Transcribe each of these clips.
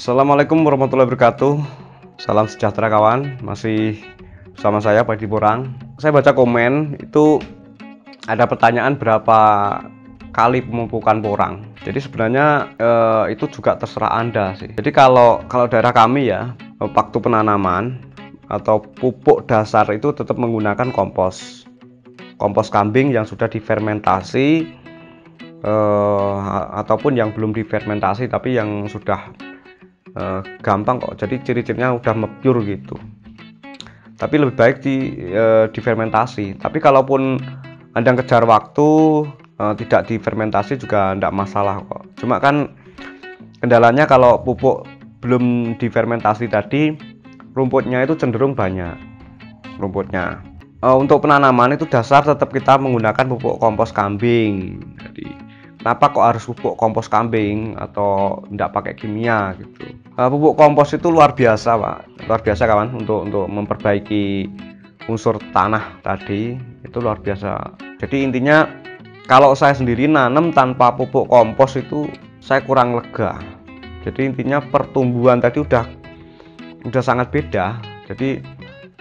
Assalamualaikum warahmatullahi wabarakatuh. Salam sejahtera kawan. Masih bersama saya Pak Porang. Saya baca komen itu ada pertanyaan berapa kali pemupukan porang. Jadi sebenarnya itu juga terserah Anda sih. Jadi kalau daerah kami ya, waktu penanaman atau pupuk dasar itu tetap menggunakan kompos kambing yang sudah difermentasi ataupun yang belum difermentasi tapi yang sudah gampang kok. Jadi ciri-cirinya udah mepure gitu. Tapi lebih baik difermentasi. Tapi kalaupun Anda kejar waktu tidak difermentasi juga tidak masalah kok. Cuma kan kendalanya kalau pupuk belum difermentasi tadi, rumputnya itu cenderung banyak rumputnya. Untuk penanaman itu dasar tetap kita menggunakan pupuk kompos kambing. Jadi kenapa kok harus pupuk kompos kambing atau tidak pakai kimia gitu? Pupuk kompos itu luar biasa Pak, luar biasa kawan, untuk memperbaiki unsur tanah tadi itu luar biasa. Jadi intinya kalau saya sendiri nanam tanpa pupuk kompos itu saya kurang lega. Jadi intinya pertumbuhan tadi udah sangat beda. Jadi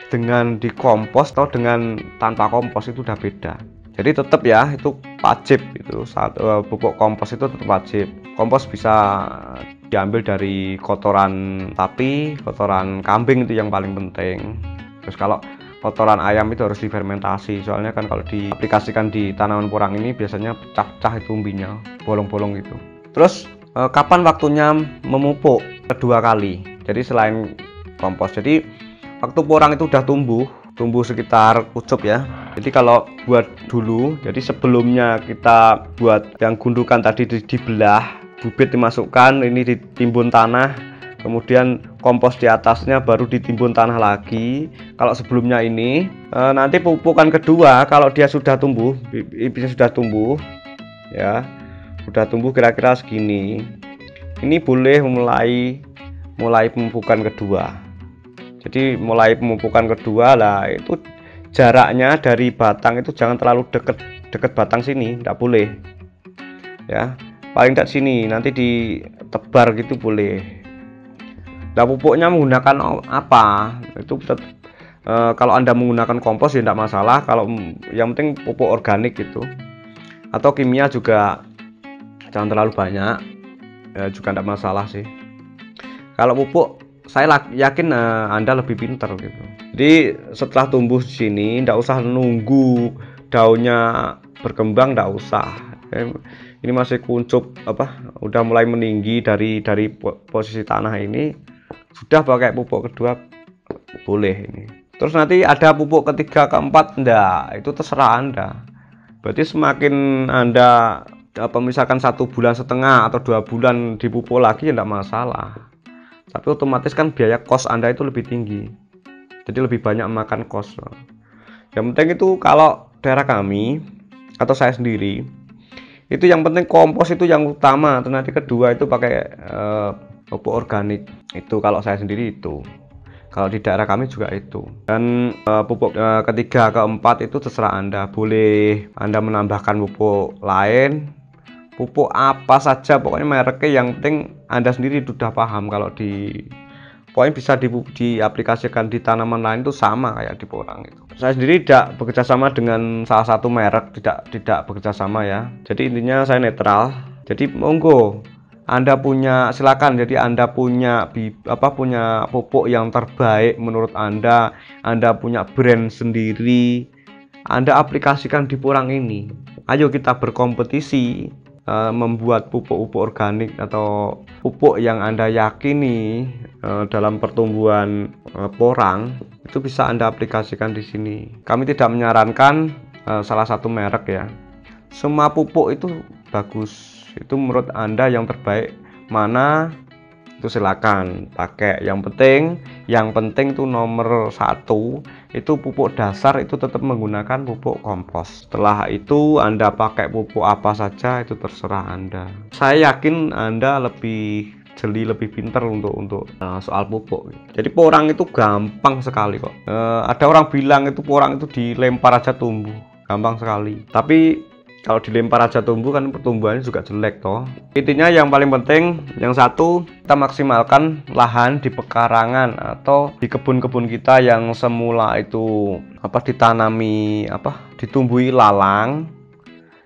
dengan dikompos atau dengan tanpa kompos itu udah beda. Jadi tetap ya itu wajib, itu saat pupuk kompos itu tetap wajib. Kompos bisa diambil dari kotoran sapi, kotoran kambing itu yang paling penting. Terus kalau kotoran ayam itu harus difermentasi, soalnya kan kalau diaplikasikan di tanaman porang ini biasanya pecah-pecah itu umbinya, bolong-bolong gitu. Terus kapan waktunya memupuk? Kedua kali. Jadi selain kompos, jadi waktu porang itu udah tumbuh sekitar kucup ya. Jadi kalau buat dulu, jadi sebelumnya kita buat yang gundukan tadi dibelah, bibit dimasukkan, ini ditimbun tanah, kemudian kompos di atasnya baru ditimbun tanah lagi. Kalau sebelumnya ini nanti pupukan kedua kalau dia sudah tumbuh, bibitnya sudah tumbuh ya, sudah tumbuh kira-kira segini, ini boleh mulai pemupukan kedua. Jadi mulai pemupukan kedua lah, itu jaraknya dari batang itu jangan terlalu deket batang sini, tidak boleh ya, paling tidak sini, nanti ditebar gitu boleh. Nah pupuknya menggunakan apa itu kalau Anda menggunakan kompos ya tidak masalah, kalau yang penting pupuk organik gitu, atau kimia juga jangan terlalu banyak ya, juga tidak masalah sih. Kalau pupuk saya yakin Anda lebih pintar gitu. Jadi setelah tumbuh di sini tidak usah nunggu daunnya berkembang, tidak usah. Ini masih kuncup udah mulai meninggi dari posisi tanah ini, sudah pakai pupuk kedua boleh ini. Terus nanti ada pupuk ketiga, keempat, enggak, itu terserah Anda. Berarti semakin Anda misalkan 1,5 bulan atau 2 bulan dipupuk lagi ya enggak masalah. Tapi otomatis kan biaya kos Anda itu lebih tinggi, jadi lebih banyak makan kos. Yang penting itu kalau daerah kami atau saya sendiri itu yang penting kompos itu yang utama, terus nanti kedua itu pakai pupuk organik. Itu kalau saya sendiri itu, kalau di daerah kami juga itu. Dan pupuk ketiga, keempat itu terserah Anda, boleh Anda menambahkan pupuk lain, pupuk apa saja pokoknya mereknya, yang penting Anda sendiri sudah paham. Kalau pokoknya bisa diaplikasikan di tanaman lain itu sama kayak di porang itu. Saya sendiri tidak bekerja sama dengan salah satu merek, tidak bekerja sama ya. Jadi intinya saya netral. Jadi monggo Anda punya, silakan. Jadi Anda punya punya pupuk yang terbaik menurut Anda punya brand sendiri, Anda aplikasikan di porang ini. Ayo kita berkompetisi membuat pupuk organik atau pupuk yang Anda yakini dalam pertumbuhan porang itu bisa Anda aplikasikan di sini. Kami tidak menyarankan salah satu merek ya. Semua pupuk itu bagus. Itu menurut Anda yang terbaik mana, itu silakan pakai. Yang penting itu nomor satu itu pupuk dasar itu tetap menggunakan pupuk kompos. Setelah itu Anda pakai pupuk apa saja itu terserah Anda. Saya yakin Anda lebih jeli, lebih pintar untuk soal pupuk. Jadi porang itu gampang sekali kok. Ada orang bilang itu porang itu dilempar aja tumbuh, gampang sekali. Tapi Kalau dilempar aja tumbuh kan pertumbuhannya juga jelek toh. Intinya yang paling penting, yang satu, kita maksimalkan lahan di pekarangan atau di kebun-kebun kita yang semula itu ditanami ditumbuhi lalang,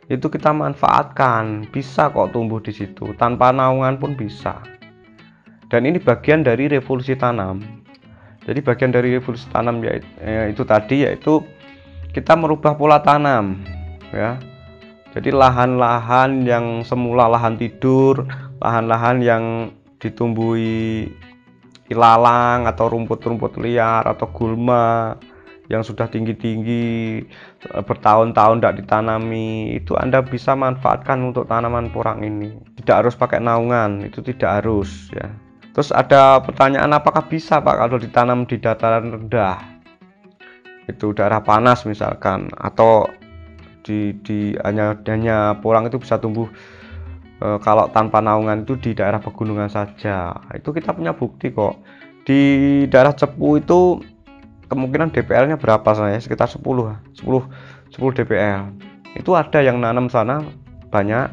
itu kita manfaatkan. Bisa kok tumbuh di situ tanpa naungan pun bisa. Dan ini bagian dari revolusi tanam. Jadi bagian dari revolusi tanam yaitu kita merubah pola tanam, ya. Jadi lahan-lahan yang semula lahan tidur, lahan-lahan yang ditumbuhi ilalang atau rumput-rumput liar atau gulma yang sudah tinggi-tinggi bertahun-tahun tidak ditanami, itu Anda bisa manfaatkan untuk tanaman porang ini. Tidak harus pakai naungan, itu tidak harus, ya. Terus ada pertanyaan, apakah bisa Pak kalau ditanam di dataran rendah, itu daerah panas misalkan, atau hanya porang itu bisa tumbuh kalau tanpa naungan itu di daerah pegunungan saja. Itu kita punya bukti kok. Di daerah Cepu itu kemungkinan DPL-nya berapa saya? Sekitar 10 DPL. Itu ada yang nanam sana banyak,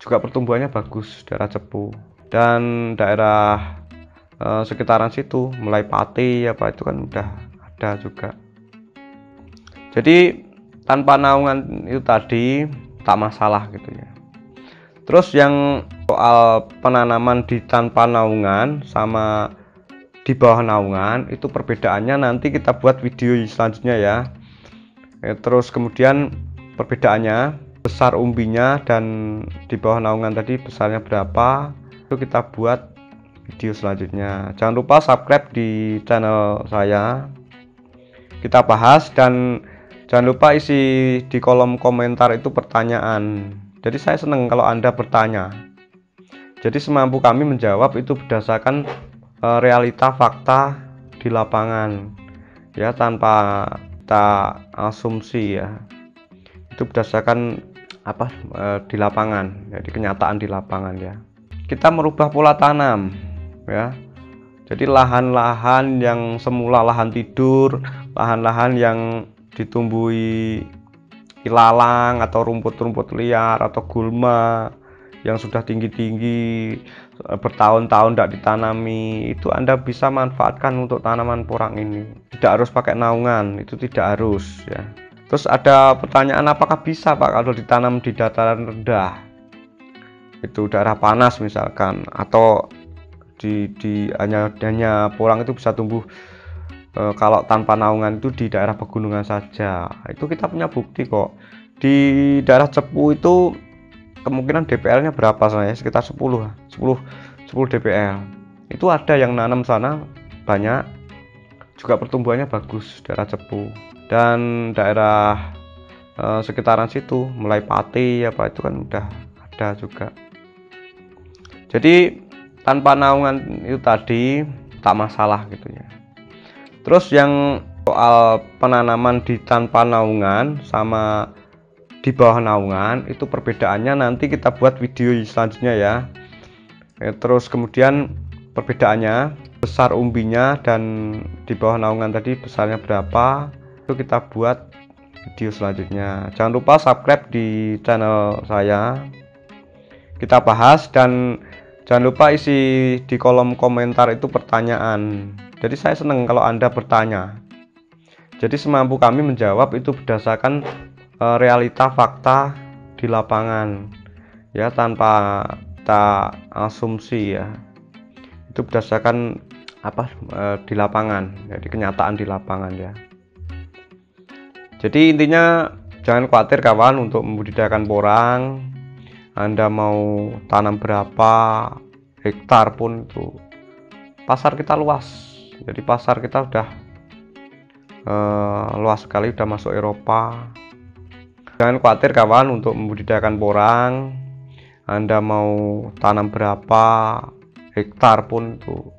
juga pertumbuhannya bagus daerah Cepu. Dan daerah sekitaran situ mulai Pati itu kan udah ada juga. Jadi tanpa naungan itu tadi tak masalah gitu ya. Terus yang soal penanaman di tanpa naungan sama di bawah naungan, itu perbedaannya nanti kita buat video selanjutnya ya. Terus kemudian perbedaannya, besar umbinya dan di bawah naungan tadi besarnya berapa, itu kita buat video selanjutnya. Jangan lupa subscribe di channel saya, kita bahas. Dan jangan lupa isi di kolom komentar itu pertanyaan. Jadi saya senang kalau Anda bertanya. Jadi semampu kami menjawab itu berdasarkan realita fakta di lapangan, ya, tanpa kita asumsi ya. Itu berdasarkan di lapangan, jadi kenyataan di lapangan ya. Kita merubah pola tanam, ya. Jadi lahan-lahan yang semula lahan tidur, lahan-lahan yang ditumbuhi ilalang atau rumput-rumput liar atau gulma yang sudah tinggi-tinggi bertahun-tahun tidak ditanami, itu Anda bisa manfaatkan untuk tanaman porang ini. Tidak harus pakai naungan, itu tidak harus ya. Terus ada pertanyaan, apakah bisa Pak kalau ditanam di dataran rendah, itu daerah panas misalkan, atau hanya porang itu bisa tumbuh kalau tanpa naungan itu di daerah pegunungan saja. Itu kita punya bukti kok. Di daerah Cepu itu kemungkinan DPL-nya berapa saya? Sekitar 10 DPL. Itu ada yang nanam sana banyak, juga pertumbuhannya bagus daerah Cepu. Dan daerah sekitaran situ mulai Pati itu kan udah ada juga. Jadi tanpa naungan itu tadi tak masalah gitu ya. Terus yang soal penanaman di tanpa naungan sama di bawah naungan, itu perbedaannya nanti kita buat video selanjutnya ya. Terus kemudian perbedaannya, besar umbinya dan di bawah naungan tadi besarnya berapa, itu kita buat video selanjutnya. Jangan lupa subscribe di channel saya, kita bahas. Dan jangan lupa isi di kolom komentar itu pertanyaan. Jadi saya senang kalau Anda bertanya. Jadi semampu kami menjawab itu berdasarkan realita fakta di lapangan, ya, tanpa kita asumsi ya. Itu berdasarkan di lapangan, jadi kenyataan di lapangan ya. Jadi intinya jangan khawatir kawan untuk membudidayakan porang. Anda mau tanam berapa hektar pun itu pasar kita luas. Jadi pasar kita udah luas sekali, udah masuk Eropa. Jangan khawatir kawan untuk membudidayakan porang. Anda mau tanam berapa hektar pun itu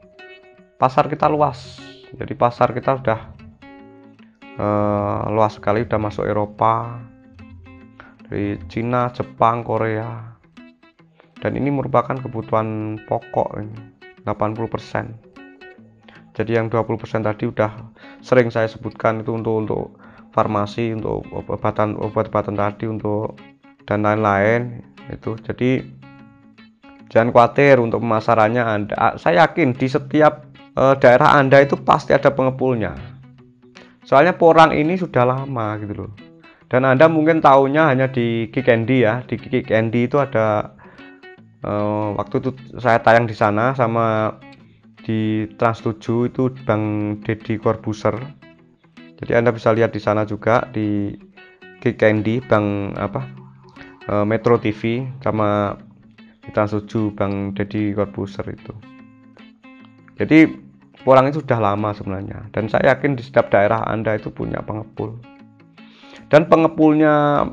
pasar kita luas. Jadi pasar kita udah luas sekali, udah masuk Eropa, dari Cina, Jepang, Korea. Dan ini merupakan kebutuhan pokok ini, 80%. Jadi yang 20% tadi udah sering saya sebutkan, itu untuk farmasi, untuk obat-obatan tadi, untuk dan lain-lain itu. Jadi jangan khawatir untuk pemasarannya. Saya yakin di setiap daerah Anda itu pasti ada pengepulnya. Soalnya porang ini sudah lama gitu loh. Dan Anda mungkin tahunya hanya di Kick Candy ya. Di Kick Candy itu ada waktu itu saya tayang di sana, sama di Trans 7 itu Bang Deddy Corbuzier. Jadi Anda bisa lihat di sana juga di Kick Candy Bang Metro TV, sama di Trans 7 Bang Deddy Corbuzier itu. Jadi porang itu sudah lama sebenarnya, dan saya yakin di setiap daerah Anda itu punya pengepul. Dan pengepulnya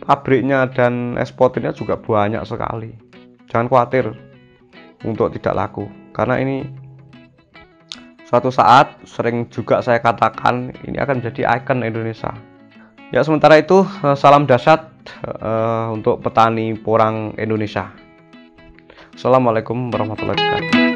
pabriknya dan ekspornya juga banyak sekali. Jangan khawatir untuk tidak laku, karena ini suatu saat sering juga saya katakan ini akan menjadi ikon Indonesia. Ya, sementara itu salam dahsyat untuk petani porang Indonesia. Assalamualaikum warahmatullahi wabarakatuh.